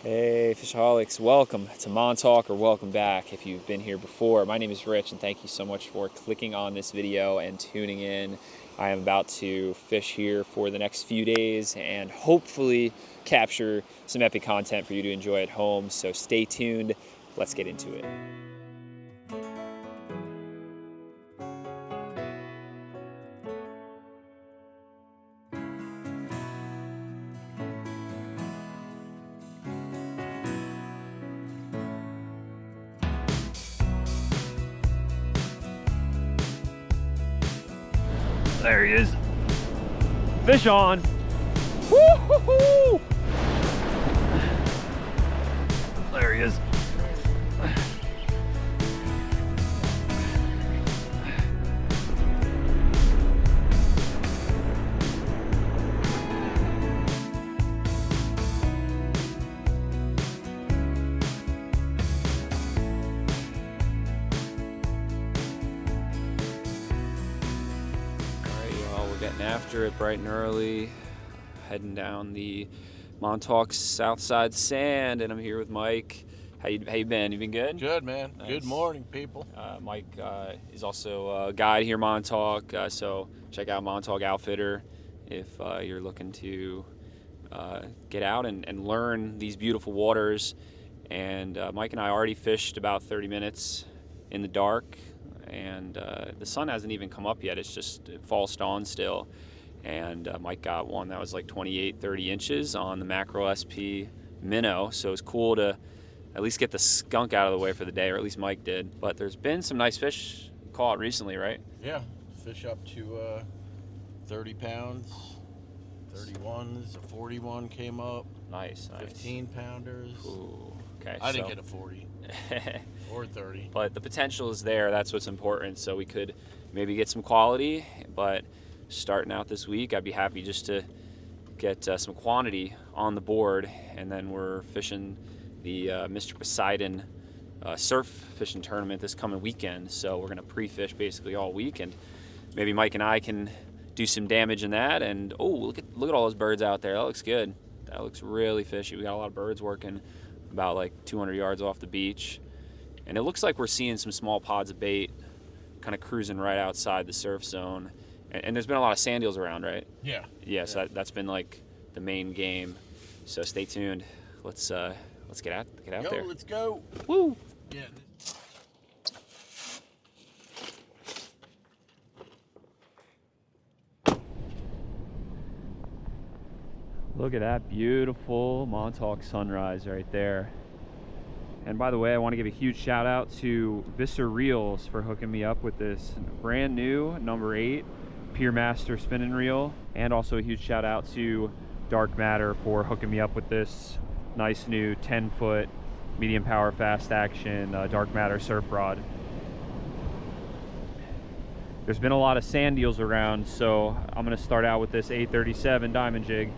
Hey Fishaholics, welcome to Montauk, or welcome back if you've been here before. My name is Rich and thank you so much for clicking on this video and tuning in. I am about to fish here for the next few days and hopefully capture some epic content for you to enjoy at home, so stay tuned. Let's get into it. There he is. Fish on. Woo-hoo-hoo! There he is. Getting after it bright and early, heading down the Montauk south side sand, and I'm here with Mike. How you been? You been good? Good, man. Nice. Good morning, people. Mike is also a guide here, Montauk, so check out Montauk Outfitter if you're looking to get out and learn these beautiful waters. And Mike and I already fished about 30 minutes in the dark, and the sun hasn't even come up yet. It's just false dawn still, and Mike got one that was like 28-30 inches on the Mackerel SP minnow, so it was cool to at least get the skunk out of the way for the day, or at least Mike did. But there's been some nice fish caught recently, right? Yeah, fish up to 30 pounds, 31s, a 41 came up. Nice. 15 pounders. Ooh, okay. I didn't get a 40 or 30. But the potential is there. That's what's important. So we could maybe get some quality, but starting out this week, I'd be happy just to get some quantity on the board. And then we're fishing the Mr. Poseidon surf fishing tournament this coming weekend. So we're gonna pre-fish basically all week, and maybe Mike and I can do some damage in that. And oh, look at all those birds out there. That looks good. That looks really fishy. We got a lot of birds working about like 200 yards off the beach, and it looks like we're seeing some small pods of bait kind of cruising right outside the surf zone. And there's been a lot of sand eels around, right? Yeah. So that's been like the main game. So stay tuned. Let's get out there. Let's go. Woo! Yeah. Look at that beautiful Montauk sunrise right there. And by the way, I want to give a huge shout out to Visser Reels for hooking me up with this brand new number 8 Pier Master spinning reel. And also a huge shout out to Dark Matter for hooking me up with this nice new 10-foot medium power fast action Dark Matter surf rod. There's been a lot of sand eels around, so I'm going to start out with this 837 diamond jig.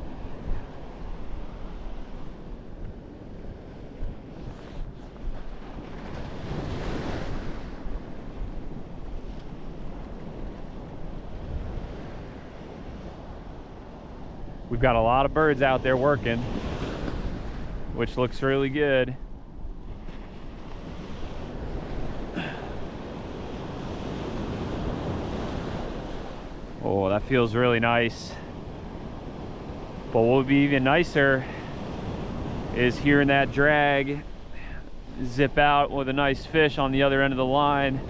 We've got a lot of birds out there working, which looks really good. Oh, that feels really nice. But what would be even nicer is hearing that drag zip out with a nice fish on the other end of the line.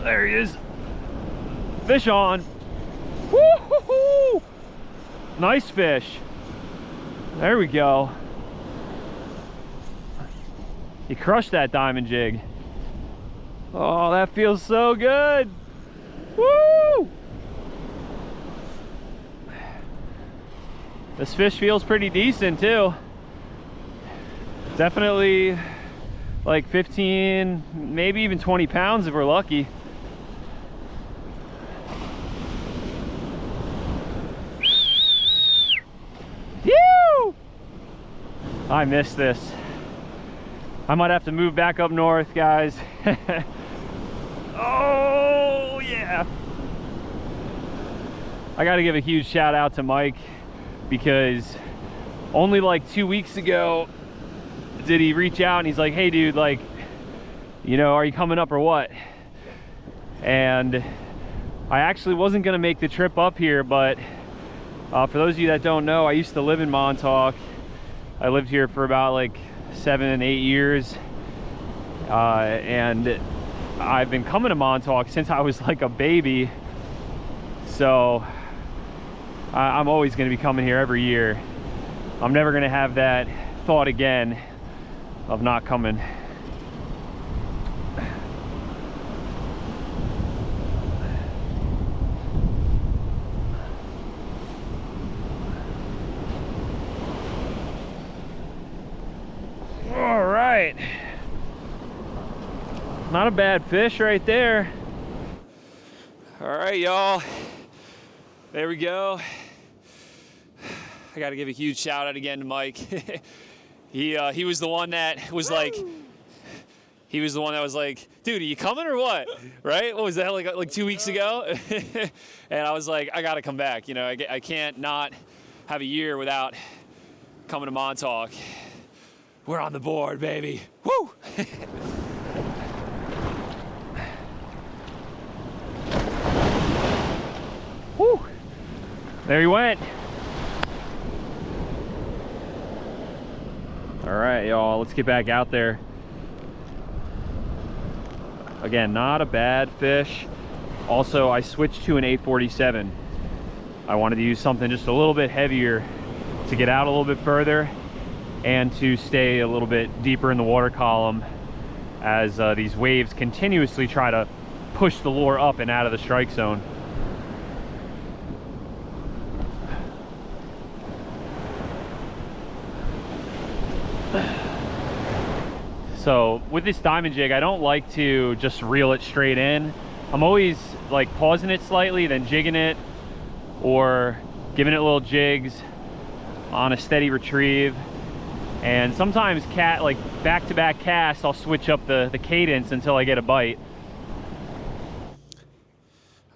There he is. Fish on. Woo-hoo-hoo! Nice fish. There we go. He crushed that diamond jig. Oh, that feels so good. Woo! This fish feels pretty decent too. Definitely like 15, maybe even 20 pounds if we're lucky. I miss this. I might have to move back up north, guys. Oh yeah. I gotta give a huge shout out to Mike, because only like 2 weeks ago did he reach out and he's like, hey dude, like, you know, are you coming up or what? And I actually wasn't gonna make the trip up here, but for those of you that don't know, I used to live in Montauk. I lived here for about like 7 8 years, and I've been coming to Montauk since I was like a baby, so I'm always going to be coming here every year. I'm never going to have that thought again of not coming. All right, not a bad fish right there. All right, y'all, there we go. I got to give a huge shout out again to Mike. he was the one that was like, dude, are you coming or what? Right? What was that, like 2 weeks ago? And I was like, I got to come back. You know, I can't not have a year without coming to Montauk. We're on the board, baby. Woo! Woo! There he went. All right, y'all, let's get back out there. Again, not a bad fish. Also, I switched to an 847. I wanted to use something just a little bit heavier to get out a little bit further and to stay a little bit deeper in the water column as these waves continuously try to push the lure up and out of the strike zone. So with this diamond jig, I don't like to just reel it straight in. I'm always like pausing it slightly, then jigging it, or giving it little jigs on a steady retrieve. And sometimes like back-to-back casts, I'll switch up the cadence until I get a bite.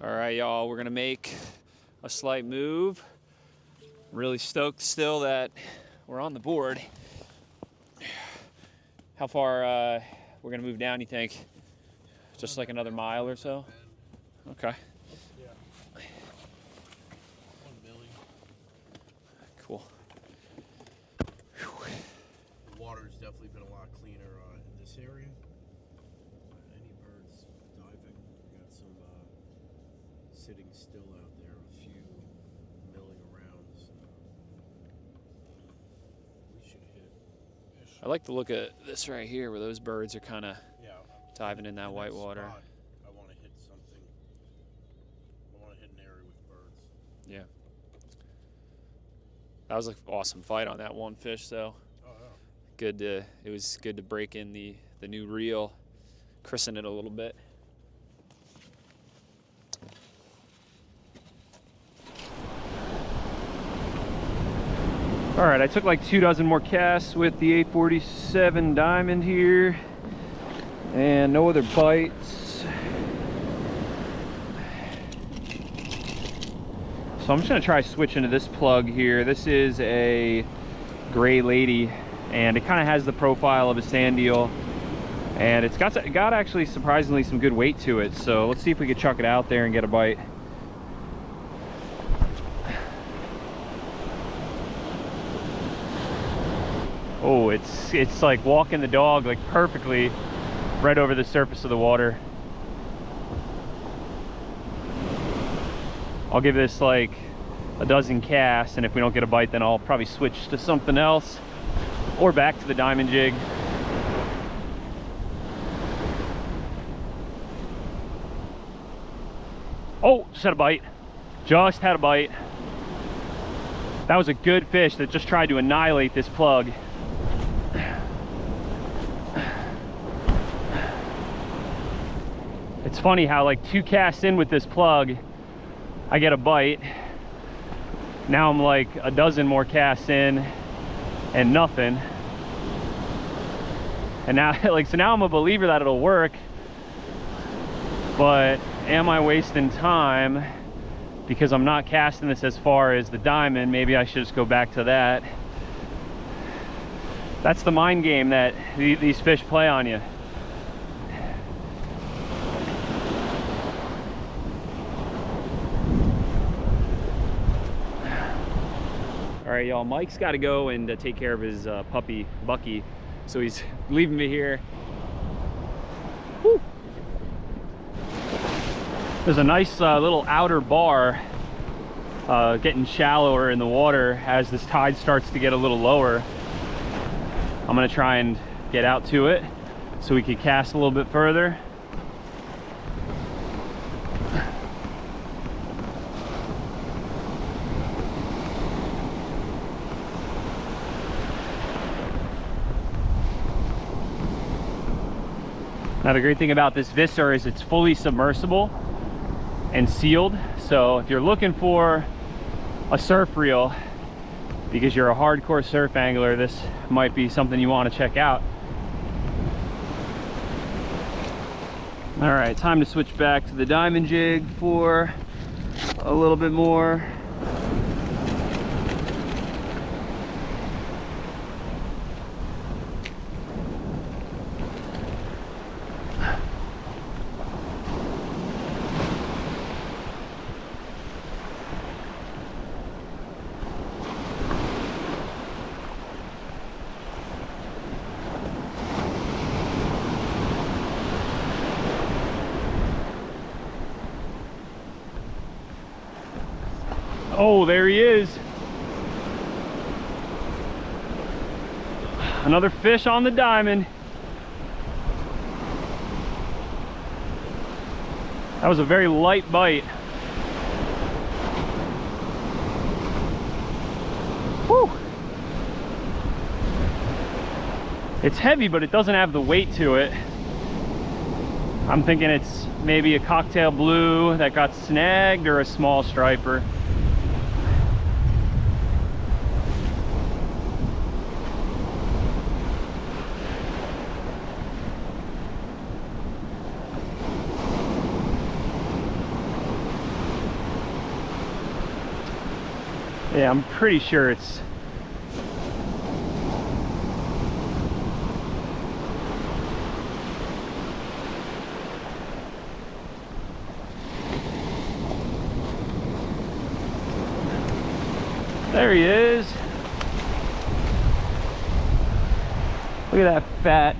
All right, y'all, we're gonna make a slight move. Really stoked still that we're on the board. How far we're gonna move down, you think? Just like another mile or so? Okay. Yeah. 1 million. Cool. The water's definitely been a lot cleaner in this area. Any birds diving? We got some sitting still out there, a few milling around. So we should hit fish. I like the look at this right here where those birds are kind of diving in that white water. Spot, I want to hit something. I want to hit an area with birds. Yeah. That was an awesome fight on that one fish, though. Oh, yeah. Good to, it was good to break in the new reel, christen it a little bit. All right, I took like 2 dozen more casts with the 847 diamond here, and no other bites. So I'm just gonna try switching to this plug here. This is a Gray Lady, and it kind of has the profile of a sand eel, and it's got actually surprisingly some good weight to it. So let's see if we can chuck it out there and get a bite. Oh, it's like walking the dog like perfectly right over the surface of the water. I'll give this like a dozen casts, and if we don't get a bite, then I'll probably switch to something else or back to the diamond jig. Oh, just had a bite. Just had a bite. That was a good fish that just tried to annihilate this plug. It's funny how like 2 casts in with this plug, I get a bite. Now I'm like a dozen more casts in and nothing. And now, like, so now I'm a believer that it'll work, but am I wasting time because I'm not casting this as far as the diamond? Maybe I should just go back to that. That's the mind game that these fish play on you. All right, y'all, Mike's got to go and take care of his puppy, Bucky. So he's leaving me here. Whew. There's a nice little outer bar getting shallower in the water as this tide starts to get a little lower. I'm gonna try and get out to it so we can cast a little bit further. Now the great thing about this Visser is it's fully submersible and sealed. So if you're looking for a surf reel, because you're a hardcore surf angler, this might be something you want to check out. All right, time to switch back to the diamond jig for a little bit more. Oh, there he is. Another fish on the diamond. That was a very light bite. Whew. It's heavy, but it doesn't have the weight to it. I'm thinking it's maybe a cocktail blue that got snagged or a small striper. Yeah, I'm pretty sure it's... There he is. Look at that fat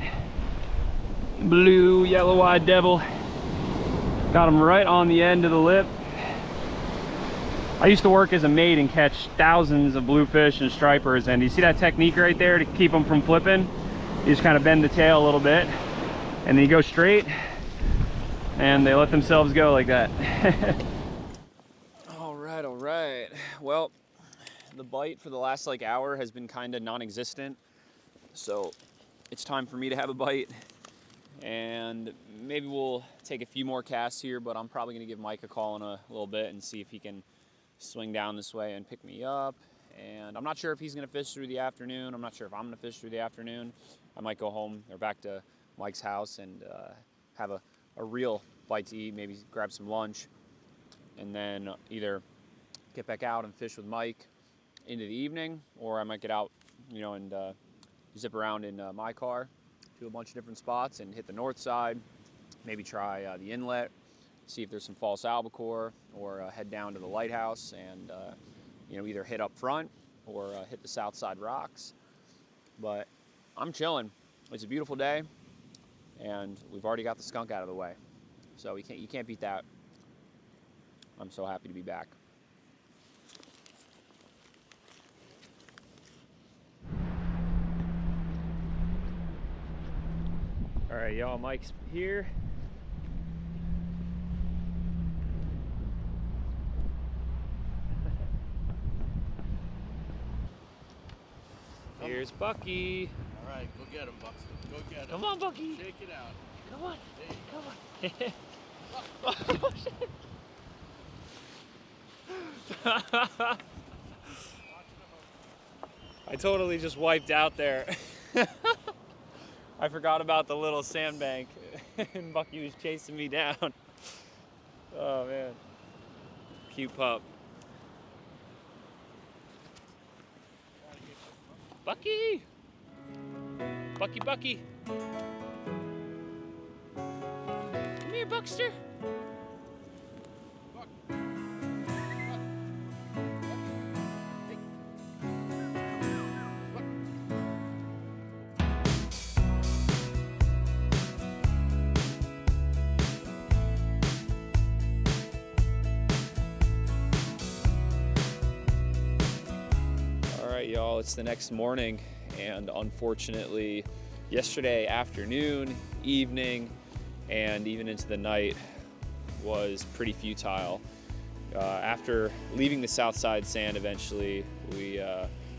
blue yellow-eyed devil. Got him right on the end of the lip. I used to work as a mate and catch thousands of bluefish and stripers, and you see that technique right there to keep them from flipping? You just kind of bend the tail a little bit and then you go straight and they let themselves go like that. All right. Well, the bite for the last like hour has been kind of non-existent, so it's time for me to have a bite, and maybe we'll take a few more casts here, but I'm probably gonna give Mike a call in a little bit and see if he can swing down this way and pick me up. And I'm not sure if he's gonna fish through the afternoon. I'm not sure if I'm gonna fish through the afternoon. I might go home or back to Mike's house and have a real bite to eat, maybe grab some lunch, and then either get back out and fish with Mike into the evening, or I might get out, and zip around in my car to a bunch of different spots and hit the north side, maybe try the inlet, see if there's some false albacore, or head down to the lighthouse and either hit up front or hit the south side rocks. But I'm chilling. It's a beautiful day and we've already got the skunk out of the way, so you can't beat that. I'm so happy to be back. All right, y'all, Mike's here. Here's Bucky. All right, go get him, Buxton. Go get him. Come on, Bucky. Shake it out. Come on. Hey. Come on. I totally just wiped out there. I forgot about the little sandbank and Bucky was chasing me down. Oh man. Cute pup. Bucky! Bucky, Bucky! Come here, Buckster! Buck. Alright y'all, it's the next morning, and unfortunately yesterday afternoon, evening, and even into the night was pretty futile. After leaving the south side sand eventually, we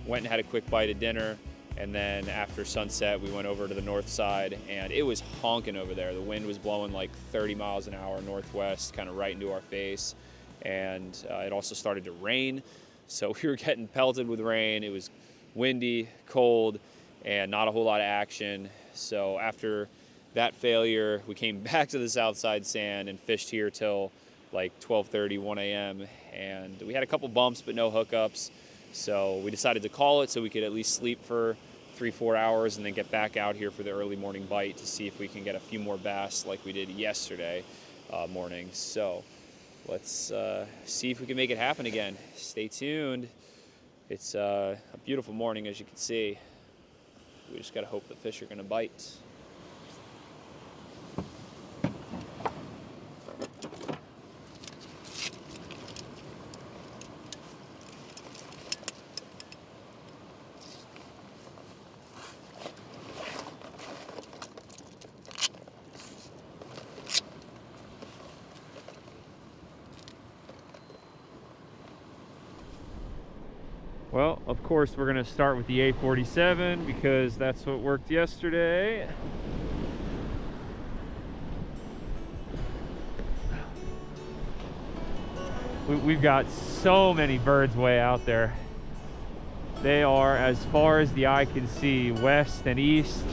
went and had a quick bite of dinner, and then after sunset we went over to the north side, and it was honking over there. The wind was blowing like 30 miles an hour northwest, kind of right into our face, and it also started to rain. So we were getting pelted with rain. It was windy, cold, and not a whole lot of action. So after that failure, we came back to the south side sand and fished here till like 12:30, 1 a.m. And we had a couple bumps, but no hookups. So we decided to call it so we could at least sleep for 3-4 hours and then get back out here for the early morning bite to see if we can get a few more bass like we did yesterday morning. So let's see if we can make it happen again. Stay tuned. It's a beautiful morning, as you can see. We just gotta hope the fish are gonna bite. Well, of course, we're going to start with the A47 because that's what worked yesterday. We've got so many birds way out there. They are as far as the eye can see, west and east.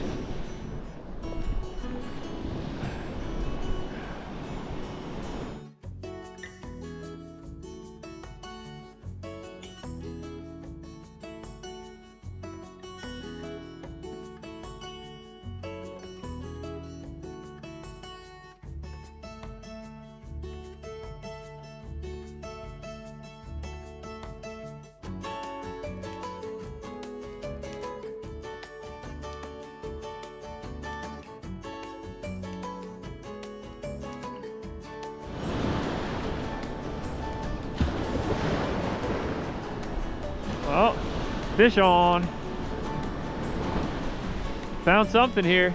Oh, fish on. Found something here.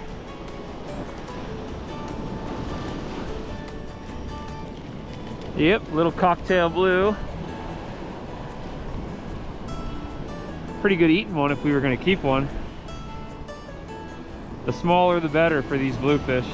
Yep, little cocktail blue. Pretty good eating one if we were going to keep one. The smaller the better for these bluefish.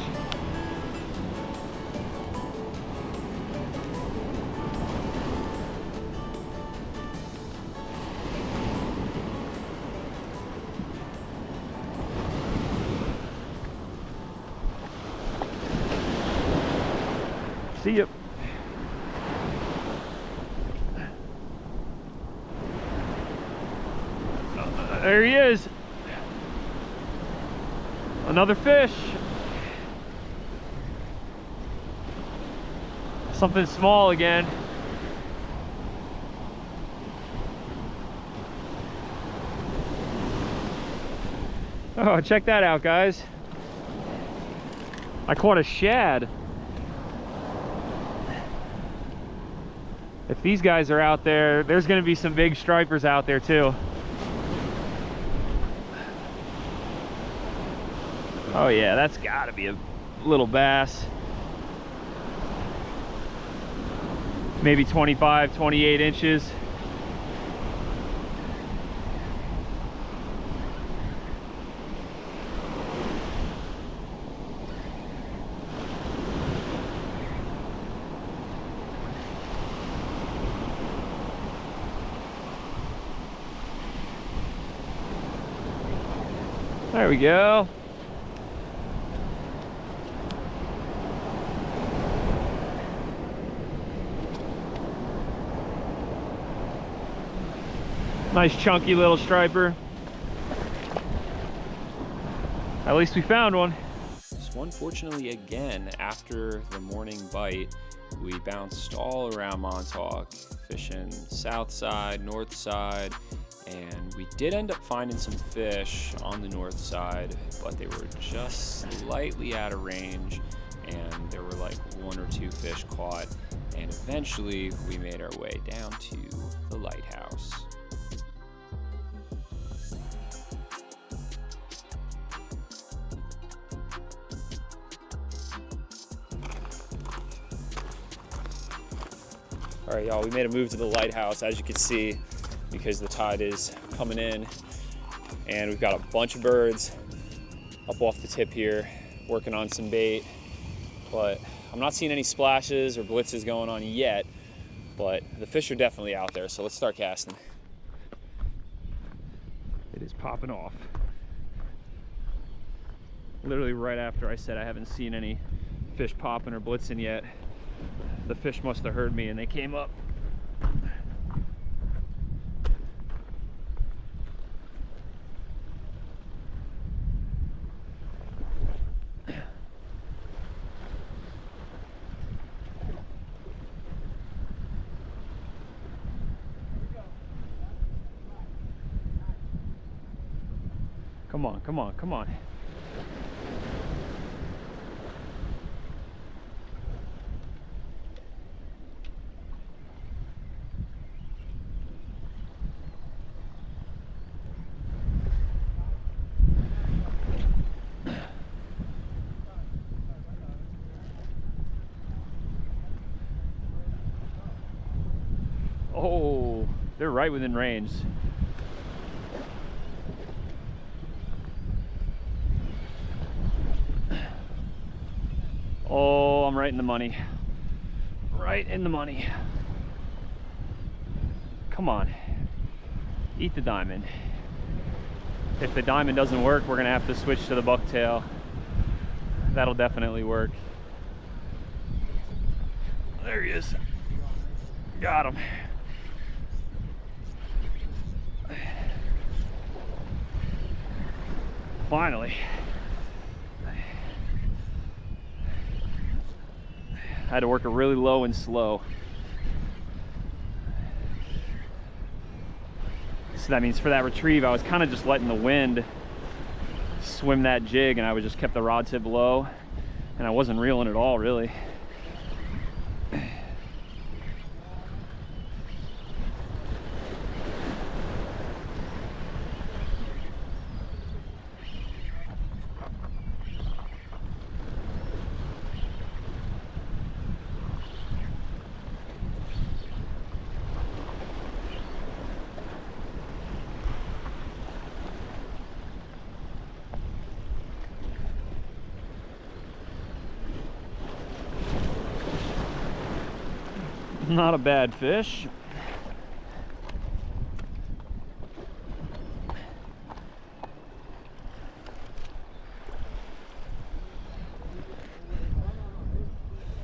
See ya. There he is. Another fish. Something small again. Oh, check that out, guys. I caught a shad. If these guys are out there, there's going to be some big stripers out there too. Oh yeah, that's got to be a little bass. Maybe 25, 28 inches. There we go. Nice chunky little striper. At least we found one. So unfortunately, again, after the morning bite, we bounced all around Montauk, fishing south side, north side, and we did end up finding some fish on the north side, but they were just slightly out of range, and there were like 1 or 2 fish caught, and eventually we made our way down to the lighthouse. All right, y'all, we made a move to the lighthouse, as you can see, because the tide is coming in, and we've got a bunch of birds up off the tip here, working on some bait, but I'm not seeing any splashes or blitzes going on yet, but the fish are definitely out there, so let's start casting. It is popping off. Literally right after I said I haven't seen any fish popping or blitzing yet, the fish must have heard me and they came up. Come on, come on, come on. Oh, they're right within range. Oh, I'm right in the money. Right in the money. Come on. Eat the diamond. If the diamond doesn't work, we're gonna have to switch to the bucktail. That'll definitely work. There he is. Got him. Finally. I had to work it really low and slow. So that means for that retrieve, I was kind of just letting the wind swim that jig, and I would just kept the rod tip low, and I wasn't reeling at all, really. Not a bad fish.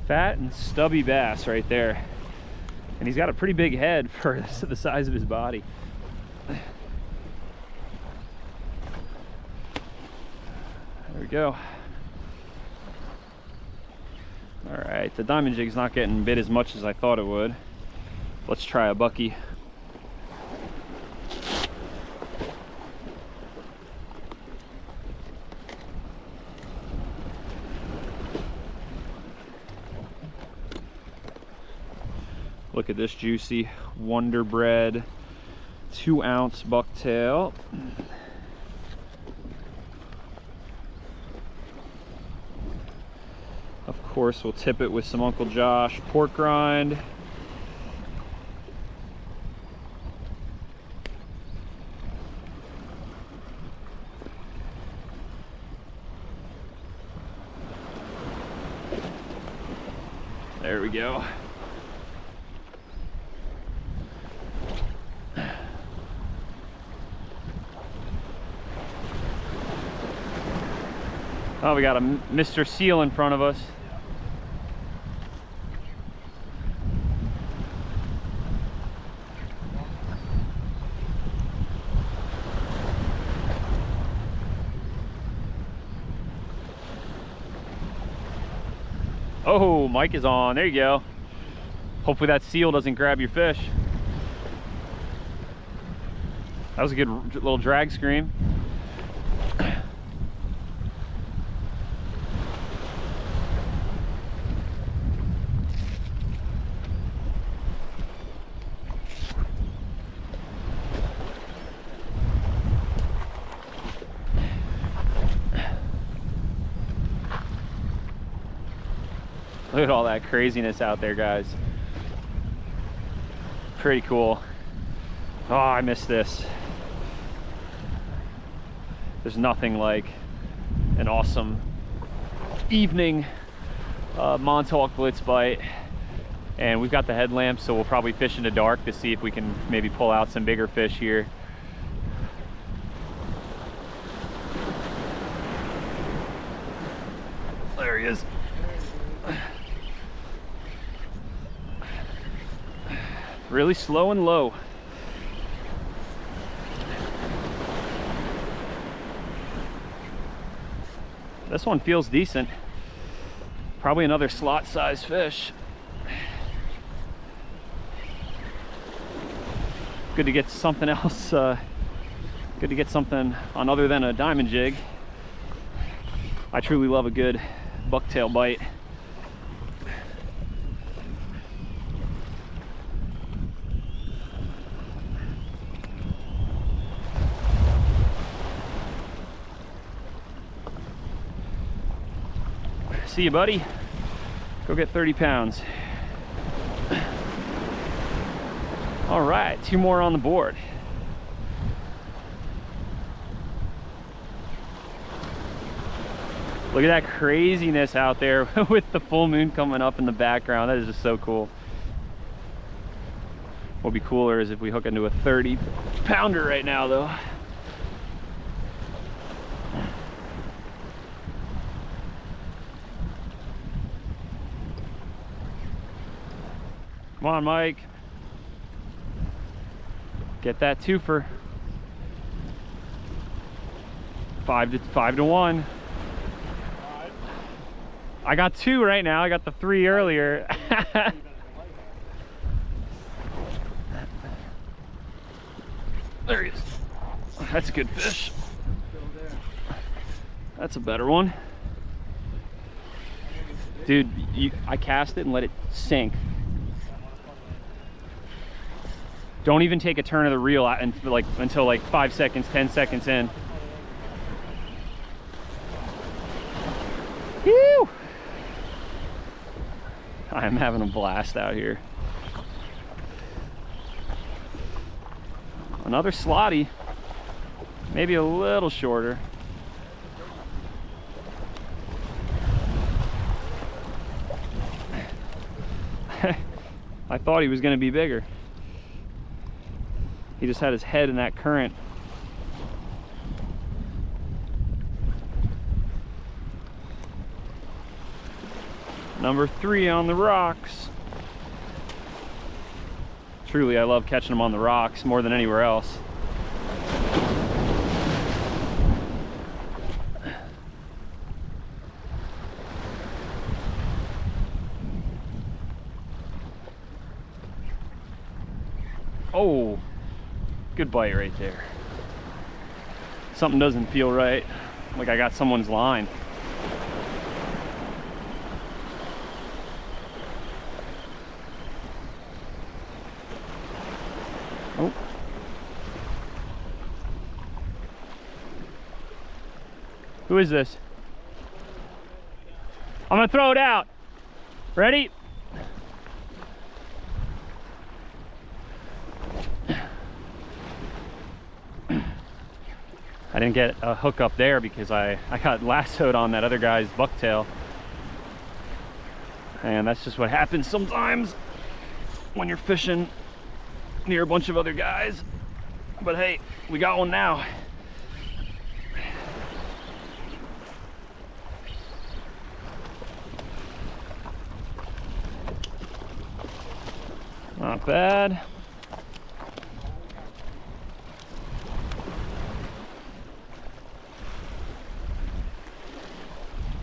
Fat and stubby bass right there. And he's got a pretty big head for the size of his body. There we go. All right, the diamond jig's not getting bit as much as I thought it would. Let's try a bucky. Look at this juicy Wonder Bread 2-ounce bucktail. Of course, we'll tip it with some Uncle Josh pork rind. There we go. Oh, we got a Mr. Seal in front of us. Oh, Mike is on. There you go. Hopefully that seal doesn't grab your fish. That was a good little drag scream. Look at all that craziness out there, guys. Pretty cool. Oh, I missed this. There's nothing like an awesome evening Montauk blitz bite. And we've got the headlamp, so we'll probably fish in the dark to see if we can maybe pull out some bigger fish here. There he is. Really slow and low. This one feels decent. Probably another slot size fish. Good to get something else, good to get something on other than a diamond jig. I truly love a good bucktail bite. See you, buddy. Go get 30 pounds. All right, 2 more on the board. Look at that craziness out there with the full moon coming up in the background. That is just so cool. What'll be cooler is if we hook into a 30 pounder right now, though. Come on, Mike. Get that twofer. 5 to 1. I got 2 right now. I got the 3 earlier. There he is. That's a good fish. That's a better one. Dude, I cast it and let it sink. Don't even take a turn of the reel until like 5 seconds, 10 seconds in. Whew! I am having a blast out here. Another slotty, maybe a little shorter. I thought he was going to be bigger. He just had his head in that current. Number 3 on the rocks. Truly, I love catching them on the rocks more than anywhere else. Oh, good bite right there. Something doesn't feel right. Like I got someone's line. Oh. Who is this? I'm gonna throw it out. Ready? I didn't get a hook up there because I got lassoed on that other guy's bucktail. And that's just what happens sometimes when you're fishing near a bunch of other guys. But hey, we got one now. Not bad.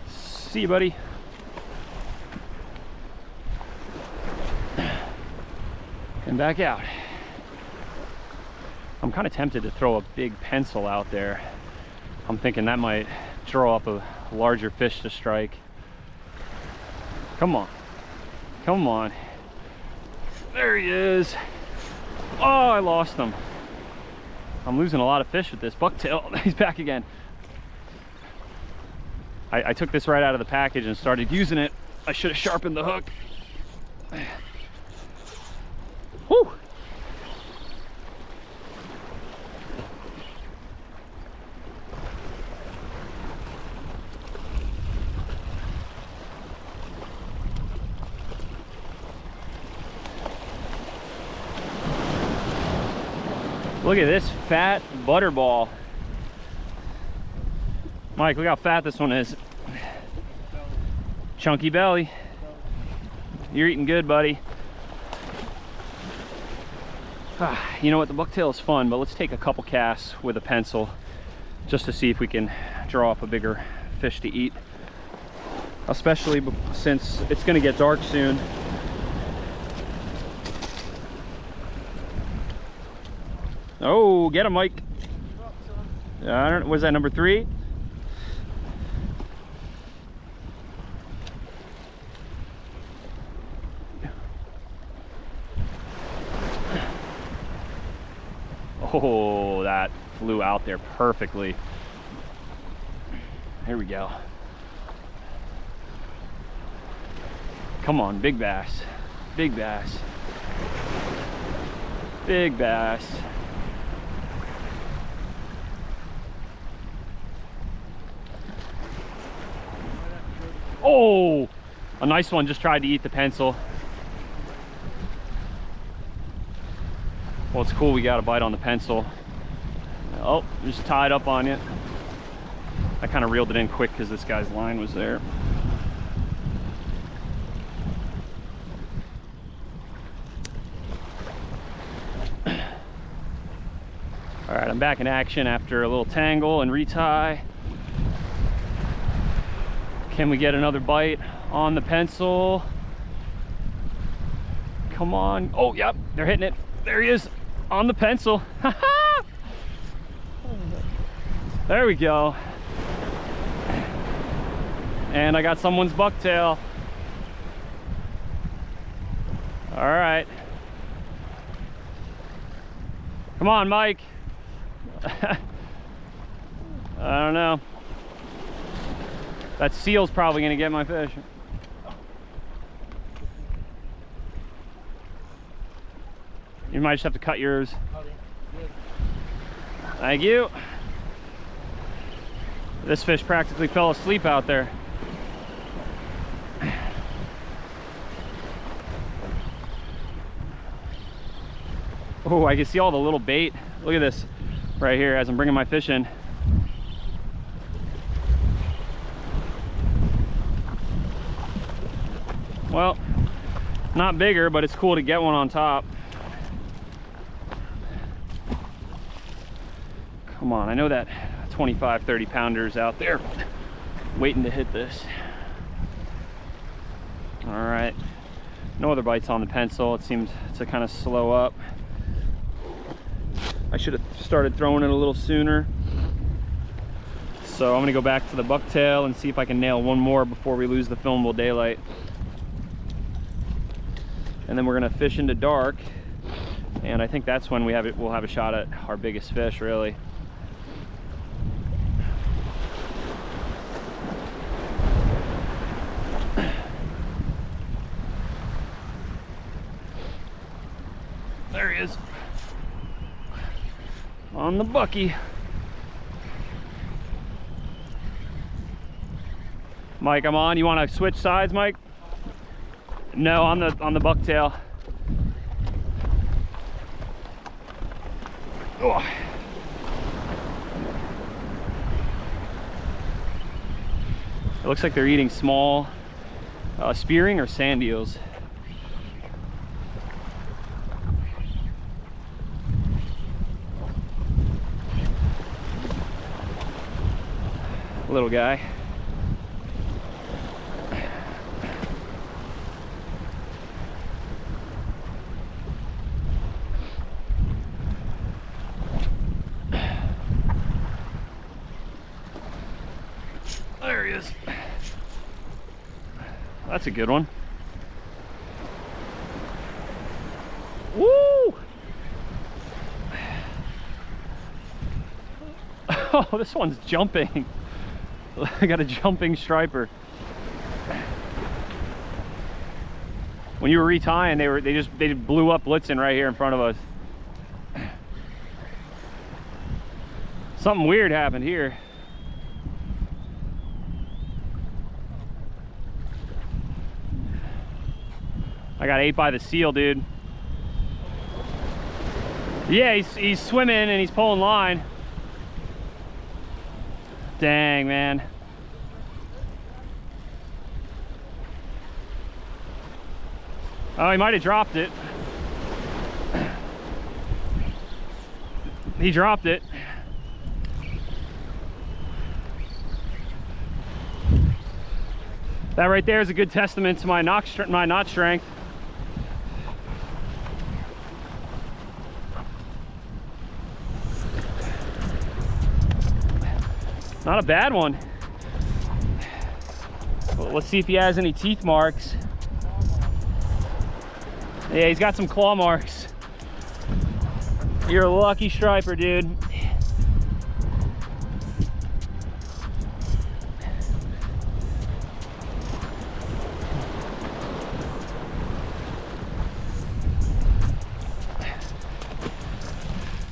See you, buddy. and back out. I'm kind of tempted to throw a big pencil out there. I'm thinking that might draw up a larger fish to strike. Come on. Come on. There he is. Oh, I lost him. I'm losing a lot of fish with this bucktail. He's back again. I took this right out of the package and started using it. I should have sharpened the hook. Whew. Look at this fat butterball. Mike, look how fat this one is. Chunky belly. You're eating good, buddy. You know what, the bucktail is fun, but let's take a couple casts with a pencil just to see if we can draw up a bigger fish to eat. Especially since it's gonna get dark soon. Oh, get him, Mike. I don't know, was that number 3? Oh, that flew out there perfectly. Here we go. Come on, big bass. Big bass. Big bass. Oh, a nice one just tried to eat the pencil. Well, it's cool we got a bite on the pencil. Oh, just tied up on it. I kind of reeled it in quick because this guy's line was there. All right, I'm back in action after a little tangle and retie. Can we get another bite on the pencil? Come on. Oh, yep, they're hitting it. There he is on the pencil. There we go. And I got someone's bucktail. All right. Come on, Mike. I don't know. That seal's probably gonna get my fish. You might just have to cut yours. Thank you. This fish practically fell asleep out there. Oh, I can see all the little bait. Look at this right here as I'm bringing my fish in. Well, not bigger, but it's cool to get one on top. Come on, I know that 25, 30 pounders out there waiting to hit this. All right, no other bites on the pencil. It seemed to kind of slow up. I should have started throwing it a little sooner. So I'm gonna go back to the bucktail and see if I can nail one more before we lose the filmable daylight. And then we're gonna fish into dark, and I think that's when we'll have a shot at our biggest fish, really. There he is on the bucky. Mike, I'm on. You want to switch sides, Mike? No, on the bucktail. Oh. It looks like they're eating small spearing or sand eels. Little guy. That's a good one. Woo! Oh, this one's jumping. I got a jumping striper. When you were retying, they blew up blitzing right here in front of us. Something weird happened here. I got ate by the seal, dude. Yeah, he's swimming and he's pulling line. Dang, man. Oh, he might have dropped it. He dropped it. That right there is a good testament to my knot strength. Not a bad one. Well, let's see if he has any teeth marks. Yeah, he's got some claw marks. You're a lucky striper, dude.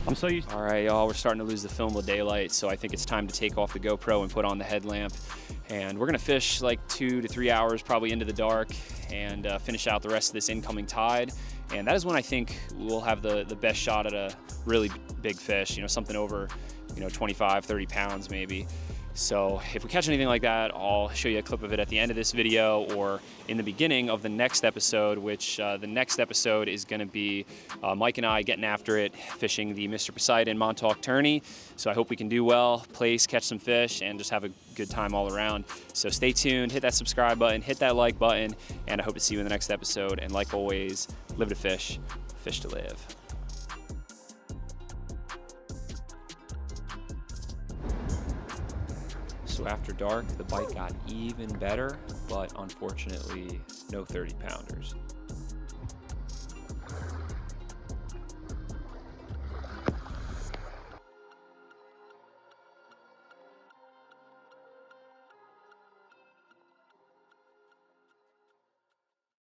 I'm so used to— All right, y'all, we're starting to lose the film of daylight, so I think it's time to take off the GoPro and put on the headlamp. And we're gonna fish like 2 to 3 hours probably into the dark and finish out the rest of this incoming tide. And that is when I think we'll have the best shot at a really big fish, you know, something over, you know, 25, 30 pounds maybe. So if we catch anything like that, I'll show you a clip of it at the end of this video or in the beginning of the next episode, which the next episode is gonna be Mike and I getting after it, fishing the Mr. Poseidon Montauk tourney. So I hope we can do well, place, catch some fish, and just have a good time all around. So stay tuned, hit that subscribe button, hit that like button, and I hope to see you in the next episode. And like always, live to fish, fish to live. So after dark, the bite got even better, but unfortunately, no 30-pounders.